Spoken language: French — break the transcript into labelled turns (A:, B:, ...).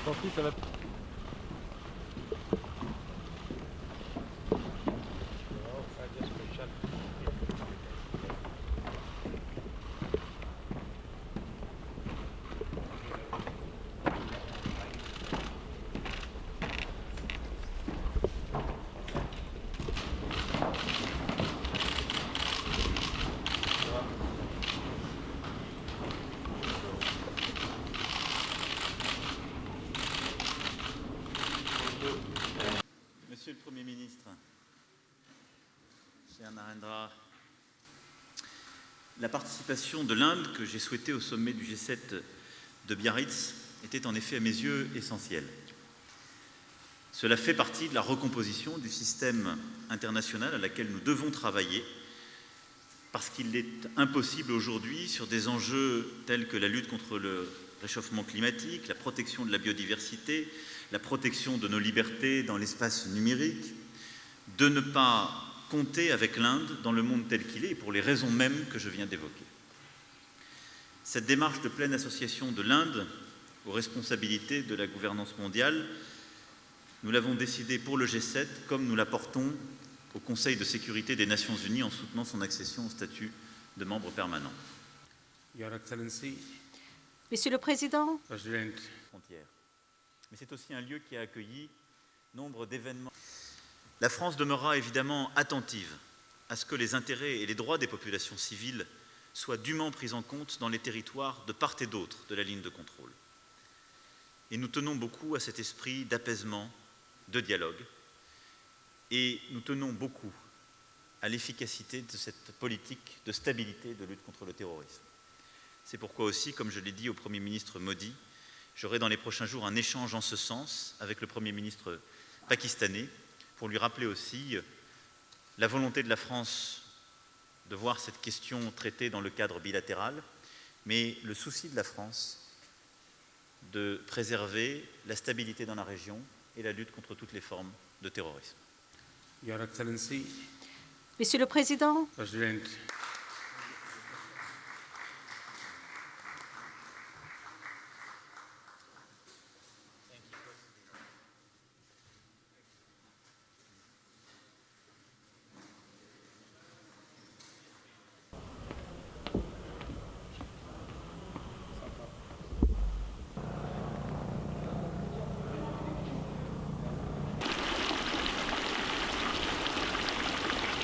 A: Tant pis, ça va.
B: Monsieur le Premier ministre, cher Narendra, la participation de l'Inde que j'ai souhaitée au sommet du G7 de Biarritz était en effet à mes yeux essentielle. Cela fait partie de la recomposition du système international à laquelle nous devons travailler parce qu'il est impossible aujourd'hui, sur des enjeux tels que la lutte contre le réchauffement climatique, la protection de la biodiversité, la protection de nos libertés dans l'espace numérique, de ne pas compter avec l'Inde dans le monde tel qu'il est, et pour les raisons mêmes que je viens d'évoquer. Cette démarche de pleine association de l'Inde aux responsabilités de la gouvernance mondiale, nous l'avons décidée pour le G7, comme nous la portons au Conseil de sécurité des Nations Unies en soutenant son accession au statut de membre permanent.
C: Your Excellency,
D: Monsieur le Président,
C: President,
B: Frontières. Mais c'est aussi un lieu qui a accueilli nombre d'événements. La France demeurera évidemment attentive à ce que les intérêts et les droits des populations civiles soient dûment pris en compte dans les territoires de part et d'autre de la ligne de contrôle. Et nous tenons beaucoup à cet esprit d'apaisement, de dialogue, et nous tenons beaucoup à l'efficacité de cette politique de stabilité et de lutte contre le terrorisme. C'est pourquoi aussi, comme je l'ai dit au Premier ministre Modi, j'aurai dans les prochains jours un échange en ce sens avec le Premier ministre pakistanais pour lui rappeler aussi la volonté de la France de voir cette question traitée dans le cadre bilatéral, mais le souci de la France de préserver la stabilité dans la région et la lutte contre toutes les formes de terrorisme.
C: Your Excellency,
D: Monsieur le Président,
C: President,